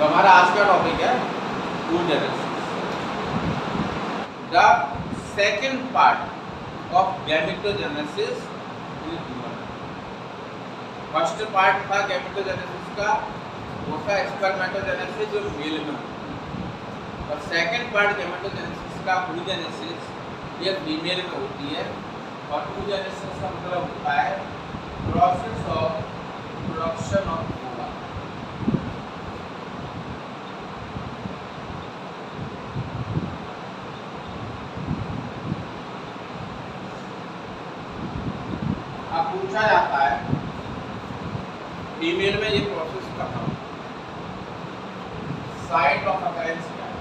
तो हमारा आज का टॉपिक है oogenesis। The second part of gametogenesis in human. First part था गैमेटोजेनेसिस का, वो था स्पर्मेटोजेनेसिस जो मेल में होती है, और सेकेंड पार्ट गैमेटोजेनेसिस का oogenesis ये फीमेल में होती है। और oogenesis का मतलब होता है प्रोसेस ऑफ प्रोडक्शन ऑफ ओवा। अब पूछा जाता है फीमेल में ये प्रोसेस कहाँ, साइट ऑफ अकरेंस क्या है।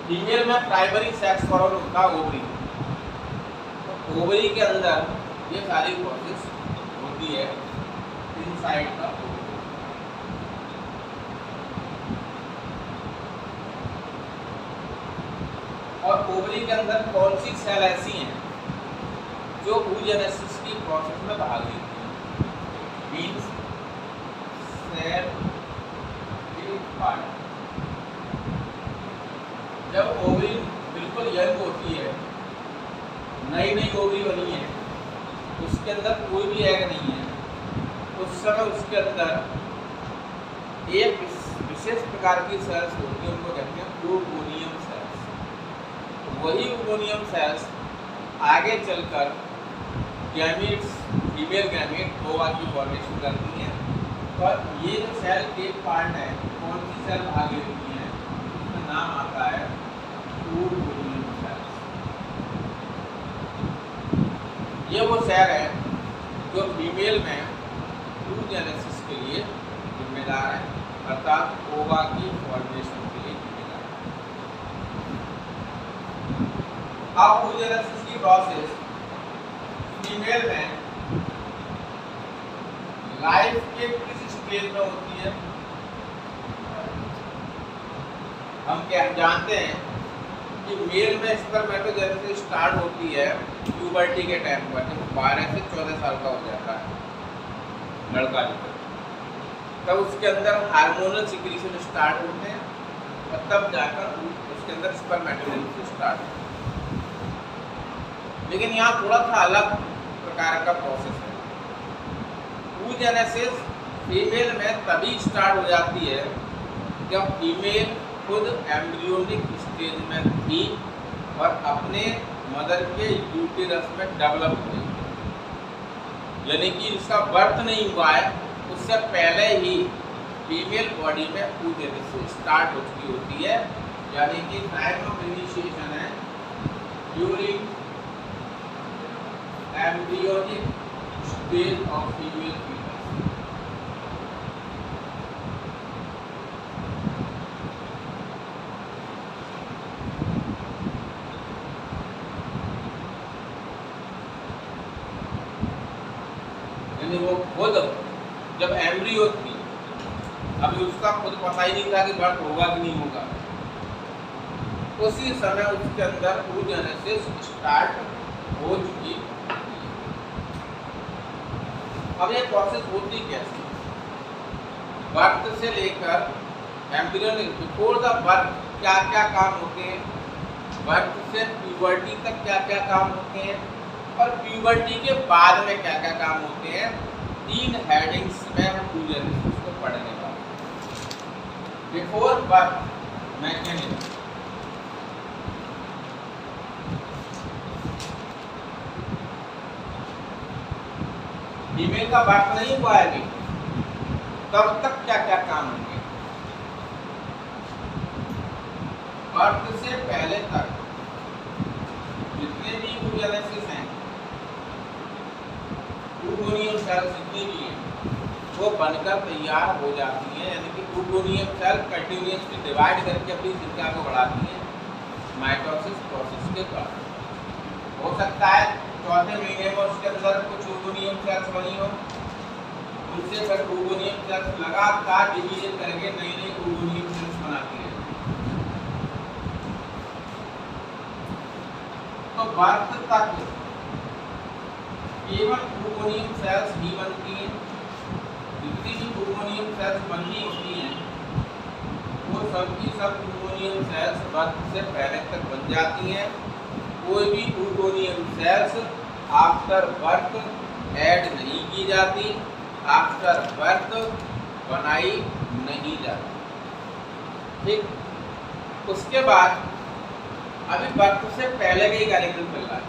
फीमेल में प्राइमरी सेक्स हॉर्मोन होता है ओवरी, तो ओवरी के अंदर ये सारी प्रोसेस होती है इनसाइड का। और ओवरी के अंदर कौन सी सेल ऐसी हैं जो oogenesis की प्रोसेस में भाग लेती हैं, मीन्स सेल पार्ट। जब ओवरी बिल्कुल यंग होती है, नई नई ओवरी बनी है, उसके अंदर कोई भी एग नहीं है, उस समय उसके अंदर एक विशेष प्रकार की सेल्स होती है, उनको कहते हैं ओवोनियम सेल्स। वही ओवोनियम सेल्स आगे चलकर गैमीट्स, फीमेल गैमीट ओवा की फॉर्मेशन करती हैं। और ये जो सेल के पार्ट है, कौन सी सेल आगे होती है, उसका नाम आता है oogenesis सेल्स। ये वो सेल है जो फीमेल में oogenesis के लिए जिम्मेदार है, अर्थात ओवा की फॉर्मेशन के लिए जिम्मेदार है। अब oogenesis की प्रोसेस फीमेल में लाइफ के किस स्टेज में होती है। हम क्या जानते हैं कि मेल में स्पर्मेटोजेनेसिस स्टार्ट होती है प्यूबर्टी के टाइम पर, जब 12 से 14 साल का हो जाता है लड़का जो, तब उसके अंदर हार्मोनल सिक्रीशन स्टार्ट होते हैं और तब जाकर उसके अंदर स्पर्मेटोजेनेसिस स्टार्ट होता है। लेकिन यहाँ थोड़ा सा अलग प्रकार का प्रोसेस है। oogenesis फीमेल में तभी स्टार्ट हो जाती है जब फीमेल खुद एम्ब्रियोनिक स्टेज में थी और अपने मदर के यूटेरस में डेवलप हुई, यानी कि इसका बर्थ नहीं हुआ है, उससे पहले ही फीमेल बॉडी में oogenesis स्टार्ट हो चुकी होती है। यानी कि टाइम ऑफ इनिशिएशन है during embryonic stage of female foetus. यानी वो खुद जब एम्ब्रियो थी, अभी उसका खुद पता ही नहीं था कि बर्थ होगा कि नहीं होगा, उसी समय उसके अंदर oogenesis स्टार्ट हो चुकी। अब ये प्रोसेस होती कैसे, बर्थ से लेकर एम्ब्रियोनिक, बिफोर द बर्थ क्या क्या काम होते हैं, बर्थ से प्यूबर्टी तक क्या क्या काम होते हैं, और प्यूबर्टी के बाद में क्या क्या काम होते हैं। 3 हेडिंग्स में हम oogenesis को पढ़ने वाले हैं। बिफोर बर्थ मैकेनिज्म, फीमेल का बर्थ नहीं हुआ है तब तक क्या क्या काम होंगे। बर्थ से पहले तक जितने भी oogenesis हैं, oogoनियम सेल्स जितनी भी हैं, वो बनकर तैयार हो जाती हैं। यानी कि oogoनियम सेल कंटिन्यूअसली डिवाइड करके अपनी संख्या को बढ़ाती हैं माइटोसिस प्रोसेस के कारण। हो सकता है चौथे महीने में उसके अंदर कुछ oogoनियम सेल्स बनी हो, उनसे फिर oogoनियम सेल्स लगातार डिवीजन करके नई नई oogoनियम सेल्स बनाती है। तो बर्थ तक केवल प्लूटोनियम सेल्स ही बनती हैं। जितनी भी प्लूटोनियम सेल्स बननी होती हैं वो सब की सब प्लूटोनियम सेल्स बर्थ से पहले तक बन जाती हैं। कोई भी plutonium cells after birth add नहीं की जाती, आफ्टर बर्थ बनाई नहीं जाती। ठीक, उसके बाद अभी बर्थ से पहले का ही कार्यक्रम चल रहा है।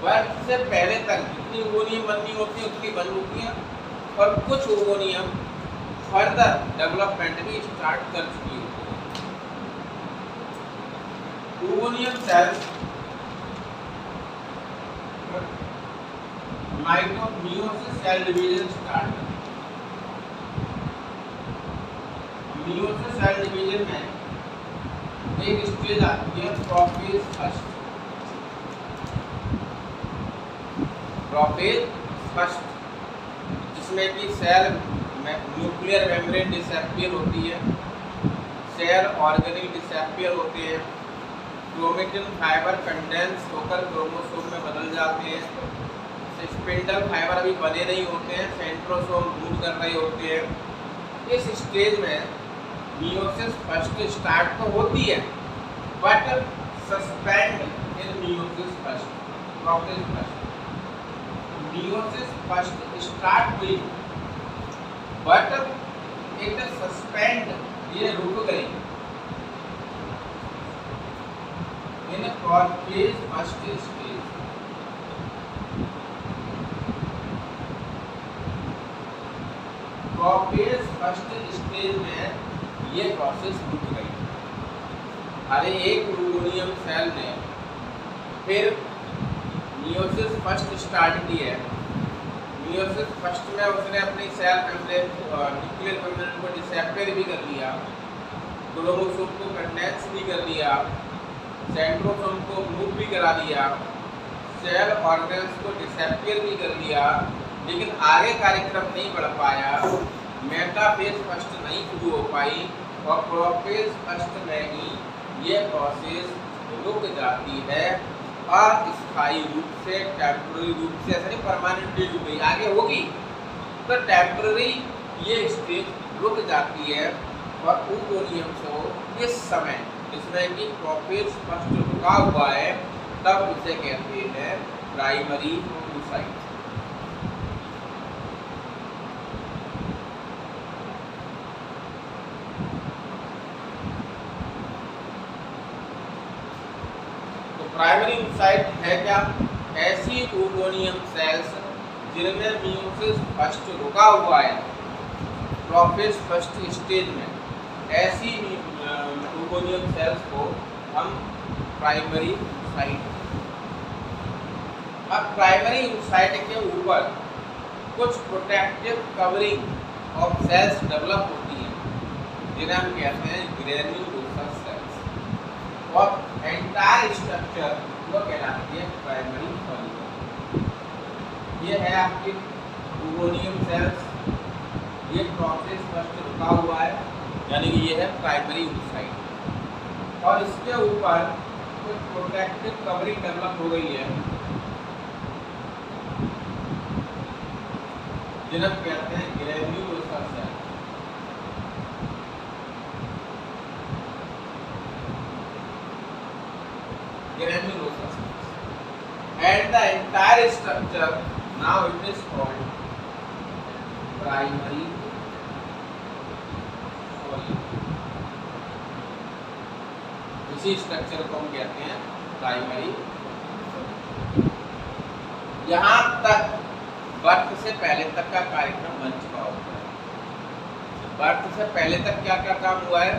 बर्थ से पहले तक जितनी ओवोनियम बननी होती है उतनी बन चुकी हैं और कुछ ओवोनियम फर्दर डेवलपमेंट भी स्टार्ट कर चुकी होती है। Oogonium cells meiosis cell division start. Meiosis cell division में एक स्टेज आती है प्रोफेज फर्स्ट। प्रोफेज फर्स्ट जिसमें कि सेल न्यूक्लियर मेम्ब्रेन डिसएपियर होती है, सेल ऑर्गेनेल डिसएपियर होते हैं, क्रोमेटिन फाइबर कंडेंस होकर क्रोमोसोम में बदल जाते हैं, स्पिंडल फाइबर अभी बने नहीं होते हैं, सेंट्रोसोम मूव कर रहे होते हैं। इस स्टेज में मियोसिस फर्स्ट स्टार्ट तो होती है but suspend in meiosis first. Prophase first meiosis first start हुई बट इट सस्पेंड, ये रुक गई in prophase first stage. Prophase first stage में ये प्रोसेस रुक गई। अरे एक प्लूटोनियम सेल ने फिर मियोसिस फर्स्ट स्टार्ट की है। मियोसिस फर्स्ट में उसने अपनी सेल मेम्ब्रेन न्यूक्लियर मेम्ब्रेन को डिसएपियर भी कर लिया, क्रोमोसोम को कंडेंस भी कर लिया, सेंट्रोसोम को मूव भी करा दिया, सेल ऑर्गन्स को डिसएपियर भी कर लिया, लेकिन आगे कार्यक्रम नहीं बढ़ पाया। मेटाफेज फर्स्ट नहीं शुरू हो पाई और प्रोफेज फर्स्ट में ही ये प्रोसेस रुक जाती है। अस्थायी रूप से, टेम्पररी रूप से, ऐसा नहीं परमानेंटली रुक गई, आगे होगी तो टेम्पररी ये स्टेज रुक जाती है। और प्लूटोनियम को इस समय जिसमें कि प्रोफेज फर्स्ट रुका हुआ है तब उसे कहते हैं प्राइमरी oocyte। प्राइमरी oocyte है क्या? ऐसी प्लूटोनियम सेल्स जिनमें मियोसिस फर्स्ट रुका हुआ है प्रोफेज फर्स्ट स्टेज में, ऐसी प्लूटोनियम सेल्स को हम प्राइमरी oocyte। अब प्राइमरी oocyte के ऊपर कुछ protective covering of cells develop होती हैं जिन्हें हम कहते हैं ग्रेन्युलोसा सेल्स और एंटायर स्ट्रक्चर वो कहलाती है प्राइमरी फॉलिकल। ये है आपकी प्लूटोनियम सेल्स, ये प्रोफेज फर्स्ट रुका हुआ है यानी कि ये है प्राइमरी oocyte और इसके ऊपर कुछ प्रोटेक्टिव कवरिंग डेवलप हो गई है जिन्हें कहते हैं granulosa cell. Granulosa cells and the entire structure now it is called primary follicle। इसी स्ट्रक्चर को हम कहते हैं प्राइमरी। यहाँ तक बर्थ से पहले तक का कार्यक्रम बन चुका होता है। बर्थ से पहले तक क्या क्या काम हुआ है?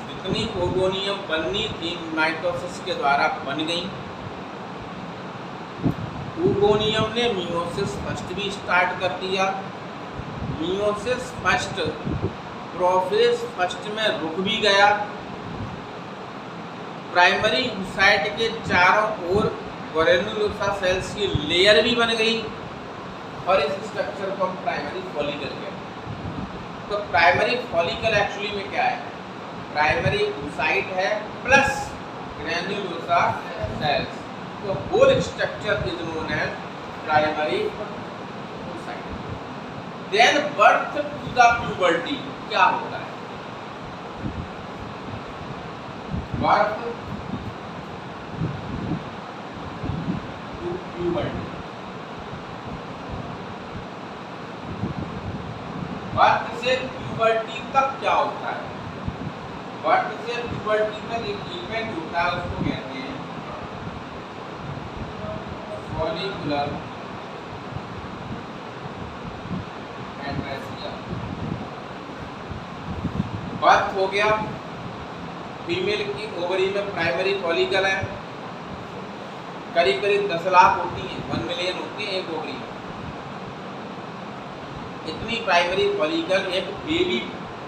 जितनी ओवोनियम बननी थी माइटोसिस के द्वारा बन गई। ओवोनियम ने मियोसिस फर्स्ट भी स्टार्ट कर दिया। मियोसिस फर्स्ट प्रोफेज फर्स्ट में रुक भी गया। प्राइमरी oocyte के चारों ओर ग्रेनुलोसा सेल्स की लेयर भी बन गई और इस स्ट्रक्चर को हम प्राइमरी फॉलिकल कहते हैं। तो प्राइमरी फॉलिकल एक्चुअली में क्या है? प्राइमरी oocyte है plus granulosa cells. The whole structure is known as primary oocyte. Then birth to the puberty क्या होता है? Birth to puberty. बर्थ से प्यूबर्टी तक क्या होता है? बर्थ से प्यूबर्टी तक एक इवेंट होता है, उसको कहते हैं फॉलिकुलर एट्रेसिया। बर्थ हो गया, फीमेल की ओवरी में प्राइमरी फॉलिकल है, करीब करीब 10 लाख होती है, 1 मिलियन होती है एक ओवरी में। इतनी प्राइमरी फॉलिकल एक बेबी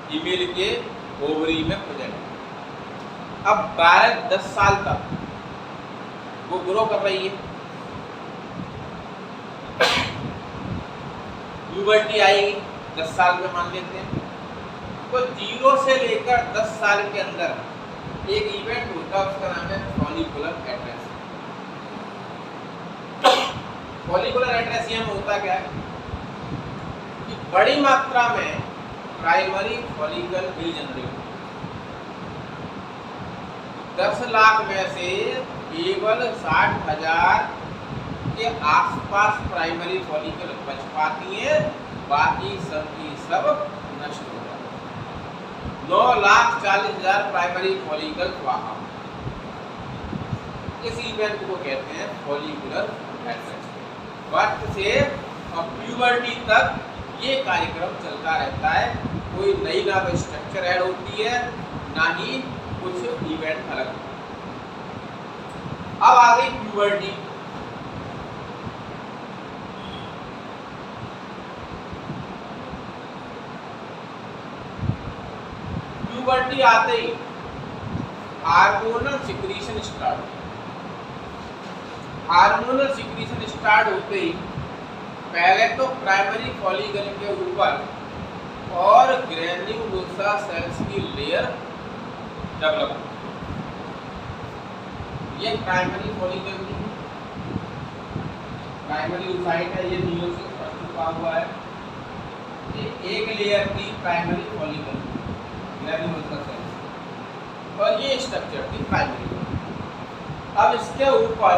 फीमेल के ओवरी में प्रेजेंट है। अब 12-10 साल तक वो ग्रो कर रही है, प्यूबर्टी आएगी 10 साल में मान लेते हैं। तो 0 से लेकर 10 साल के अंदर एक इवेंट होता है, उसका नाम है फॉलिकुलर एट्रेसिया। फॉलिकुलर एट्रेसिया में होता क्या है कि बड़ी मात्रा में प्राइमरी फॉलिकल भी जनरेट होती है। 10 लाख में से केवल 60,000 के आसपास प्राइमरी फॉलिकल बच पाती है, बाकी सब की सब नष्ट हो जाती है। 9,40,000 प्राइमरी फॉलिकल वहां। इस इवेंट को कहते हैं फॉलिकुलर एट्रेसिया। बर्थ से और प्यूबर्टी तक ये कार्यक्रम चलता रहता है, कोई नई ना स्ट्रक्चर ऐड होती है, ना ही कुछ इवेंट अलग। अब आ गई प्यूबर्टी। प्यूबर्टी आते ही हार्मोनल सिक्रीशन स्टार्ट होता है। हार्मोनल सिक्रीशन स्टार्ट होते ही पहले तो प्राइमरी फॉलिकल के ऊपर और ग्रेन्युलोसा सेल्स की लेयर डेवलप होती है। ये प्राइमरी फॉलिकल की प्राइमरी oocyte है, ये नीलो से छुपा हुआ है। ये एक लेयर की प्राइमरी फॉलिकल ग्रेन्युलोसा सेल्स और ये स्ट्रक्चर थी प्राइमरी। अब इसके ऊपर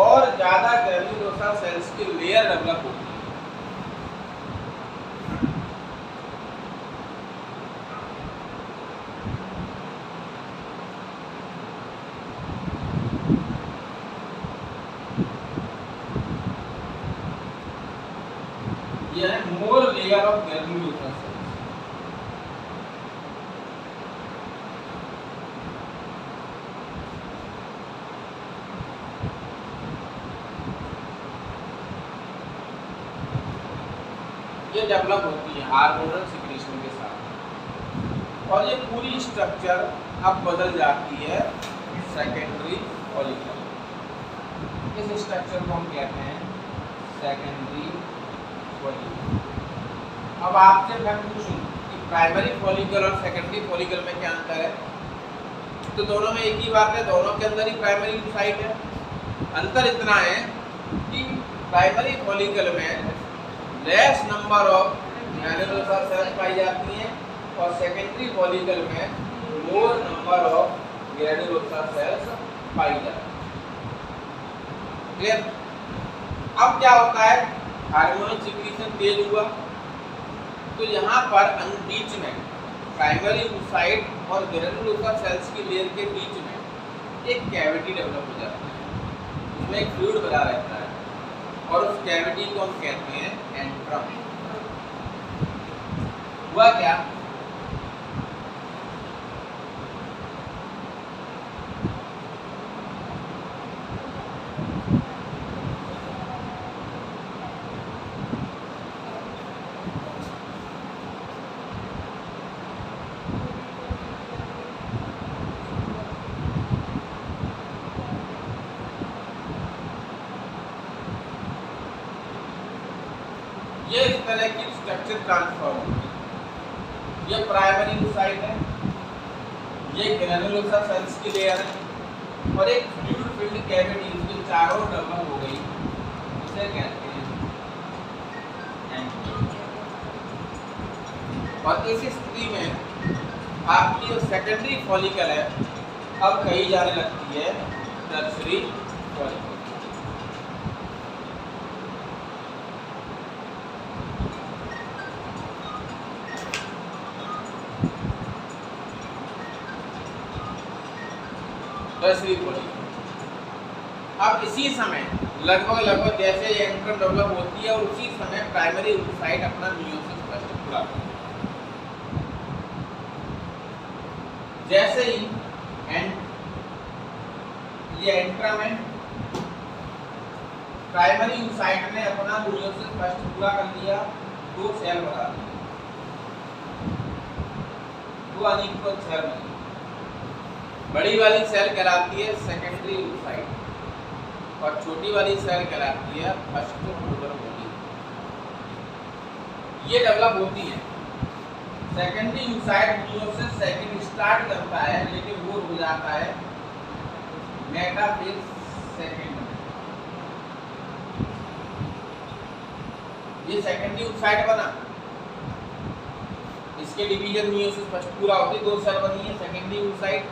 और ज्यादा ग्रेन्युलोसा सेल्स की लेयर डेवलप होती है। यह है more layer of granulosa cells. ये डेवलप होती है हार्मोनल सिक्रीशन के साथ, और ये पूरी स्ट्रक्चर अब बदल जाती है सेकेंडरी फॉलिकल। इस स्ट्रक्चर को हम कहते हैं सेकेंडरी फॉलिकल। अब आपसे मैं पूछूं कि प्राइमरी फॉलिकल और सेकेंडरी फॉलिकल में क्या अंतर है, तो दोनों में एक ही बात है, दोनों के अंदर ही प्राइमरी oocyte है। अंतर इतना है कि प्राइमरी फॉलिकल में less number of granulosa cells पाई जाती हैं और सेकेंडरी फॉलिकल में more number of granulosa cells पाई जाती हैं। क्लियर? अब क्या होता है, हार्मोनल सिक्रीशन तेज हुआ तो यहाँ पर बीच में प्राइमरी oocyte और ग्रेन्युलोसा सेल्स की लेयर के बीच में एक कैविटी डेवलप हो जाती है, उसमें एक फ्लूइड बना रहता है और उस कैविटी को हम कहते हैं एंट्रम। हुआ क्या, ये इस तरह की स्ट्रक्चर ट्रांसफॉर्म होती है। ये प्राइमरी oocyte है, ये ग्रेन्युलोसा सेल्स की लेयर है, और एक फ्लूइड फिल्ड कैविटी इसके चारों डबल हो गई, इसे कहते हैं एंट्रम। और इस स्थिति में आपकी जो सेकेंडरी फॉलिकल है अब कही जाने लगती है टर्शियरी फॉलिकल। टर्शियरी फॉलिकल अब इसी समय लगभग जैसे एंट्रम डेवलप होती है और उसी समय प्राइमरी oocyte अपना मियोसिस फर्स्ट पूरा करता है। जैसे ही ये एंट्रम है, प्राइमरी oocyte ने अपना मियोसिस फर्स्ट पूरा कर लिया, दो सेल बना दिए, दो अनइक्वल सेल बनी। बड़ी वाली सेल कहलाती है सेकेंडरी oocyte और छोटी वाली सेल कहलाती है फर्स्ट पोलर बॉडी। ये डेवलप होती है। Secondary oocyte meiosis second start करता है लेकिन वो हो जाता है मेटाफेज सेकंड में। ये सेकेंडरी oocyte बना, इसके डिवीजन मियोसिस फर्स्ट पूरा होती है, दो सेल बनी है सेकेंडरी oocyte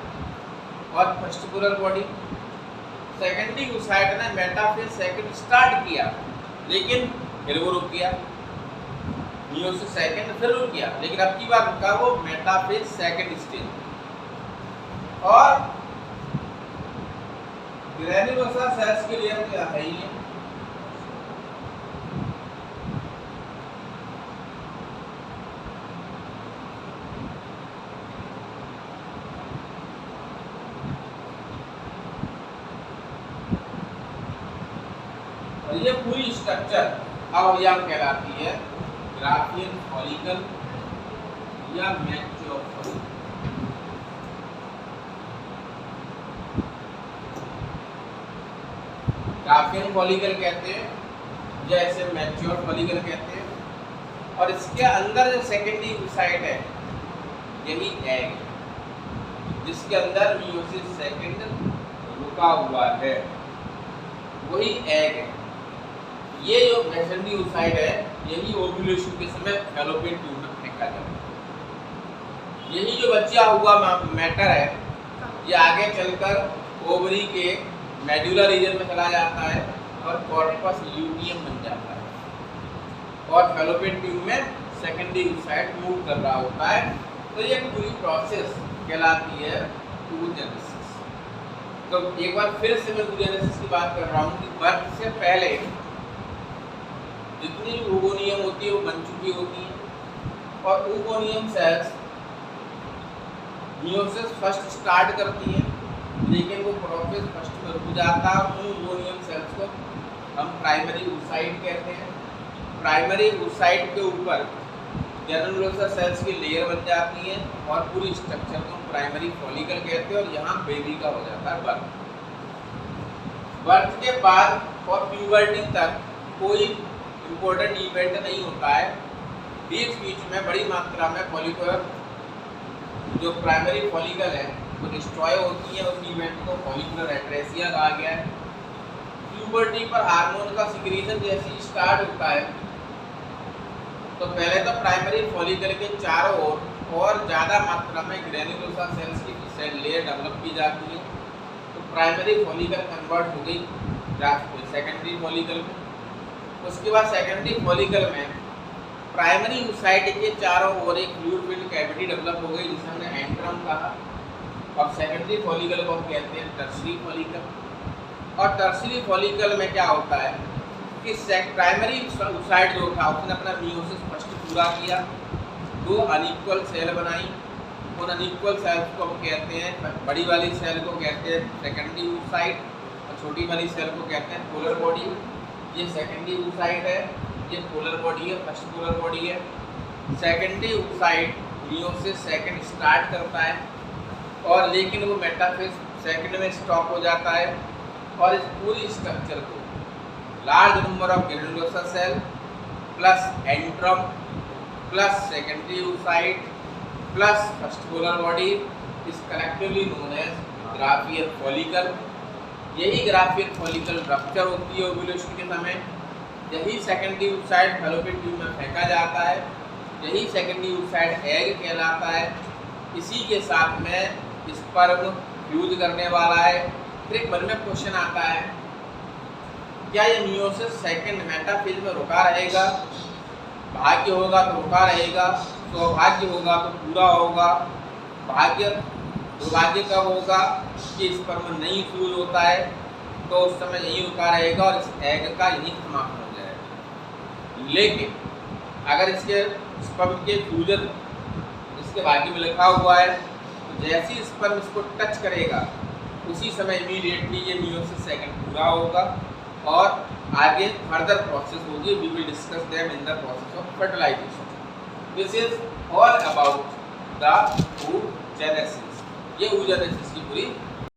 और first polar body. Secondary oocyte ने मेटाफेज सेकंड स्टार्ट किया लेकिन फिर वो रुक गया, मियोसिस सेकंड फिर रुक गया, लेकिन अब की बार रुका वो मेटाफेज सेकंड स्टेज। और ग्रैन्युलोसा सेल्स के लिए क्या है ये ये पूरी स्ट्रक्चर अब यह कहलाती है ग्राफियन फॉलिकल या मैच्योर फॉलिकल। ग्राफियन फॉलिकल कहते हैं या इसे मैच्योर फॉलिकल कहते हैं। और इसके अंदर जो सेकेंडरी oocyte है यही एग है, जिसके अंदर मियोसिस सेकंड रुका हुआ है, वही एग है। ये जो सेकेंडरी oocyte है यही ओव्यूलेशन के समय फैलोपियन ट्यूब में फेंका जाता है। यही जो बचा हुआ मैटर है ये आगे चलकर ओवरी के मेडुलर रीजन में चला जाता है और कॉर्पस ल्यूटियम बन जाता है और फैलोपियन ट्यूब में सेकेंडरी oocyte मूव कर रहा होता है। तो ये पूरी प्रोसेस कहलाती है oogenesis। तो एक बार फिर से मैं oogenesis की बात कर रहा हूँ कि बर्थ से पहले जितनी oogoनियम होती है वो बन चुकी होती है और oogoनियम सेल्स मियोसिस फर्स्ट स्टार्ट करती हैं लेकिन वो प्रोसेस फर्स्ट में रुक जाता है और oogoनियम सेल्स को हम प्राइमरी oocyte कहते हैं। प्राइमरी oocyte के ऊपर ग्रैन्युलोसा सेल्स की लेयर बन जाती है और पूरी स्ट्रक्चर को प्राइमरी फॉलिकल कहते हैं और यहाँ बेबी का हो जाता है बर्थ। बर्थ के बाद और प्यूबर्टी तक कोई इम्पोर्टेंट इवेंट नहीं होता है, बीच बीच में बड़ी मात्रा में फॉलिकुलर जो प्राइमरी फॉलिकल है वो डिस्ट्रॉय होती है। उस इवेंट को फॉलिकुलर एट्रेसिया कहा गया है। प्यूबर्टी पर हार्मोन का सिक्रीशन जैसे ही स्टार्ट होता है तो पहले तो प्राइमरी फॉलिकल के चारों ओर और ज़्यादा मात्रा में ग्रैन्युलोसा सेल्स की सेल लेयर डेवलप की जाती है। तो प्राइमरी फॉलिकल कन्वर्ट हो गई सेकेंडरी फॉलिकल में। उसके बाद सेकेंडरी फॉलिकल में प्राइमरी oocyte के चारों ओर एक फ्लूइड फिल्ड कैविटी डेवलप हो गई जिसे हमने एंट्रम कहा। और सेकेंडरी फॉलिकल को हम कहते हैं टर्शियरी फॉलिकल। और टर्शियरी फॉलिकल में क्या होता है कि प्राइमरी oocyte जो था उसने अपना मियोसिस फर्स्ट पूरा किया, दो अनइक्वल सेल बनाई। उन अनइक्वल सेल्स को हम कहते हैं, बड़ी वाली सेल को कहते हैं सेकेंडरी oocyte और छोटी वाली सेल को कहते हैं पोलर बॉडी। ये सेकेंडरी oocyte है, ये पोलर बॉडी है, फर्स्ट पोलर बॉडी है। Secondary oocyte meiosis second start करता है और लेकिन वो मेटाफेज सेकंड में स्टॉप हो जाता है और इस पूरी स्ट्रक्चर को large number of granulosa cell plus antrum plus secondary oocyte plus first polar body is collectively known as Graafian follicle. यही ग्राफियल फॉलिकल रप्चर होती है ओव्यूलेशन के समय। यही सेकेंडरी oocyte फैलोपियन ट्यूब में फेंका जाता है। यही सेकेंडरी oocyte एग कहलाता है। इसी के साथ में स्पर्म फ्यूज करने वाला है। फिर एक मन में क्वेश्चन आता है, क्या ये मियोसिस सेकंड मेटाफेज में रुका रहेगा? भाग्य होगा तो रुका रहेगा, सौभाग्य होगा तो पूरा होगा। दुर्भाग्य कब होगा कि स्पर्म नहीं फ्यूज होता है, तो उस समय यहीं रुका रहेगा और इस एग का यहीं समाप्त हो जाएगा। लेकिन अगर इसके स्पर्म के फ्यूजन इसके भाग्य में लिखा हुआ है, तो जैसे ही स्पर्म इसको टच करेगा उसी समय इमीडिएटली ये मियोसिस सेकंड पूरा होगा और आगे फर्दर प्रोसेस होगी। We will discuss them in the process of fertilisation. This is all about the oogenesis। ये oogenesis की पूरी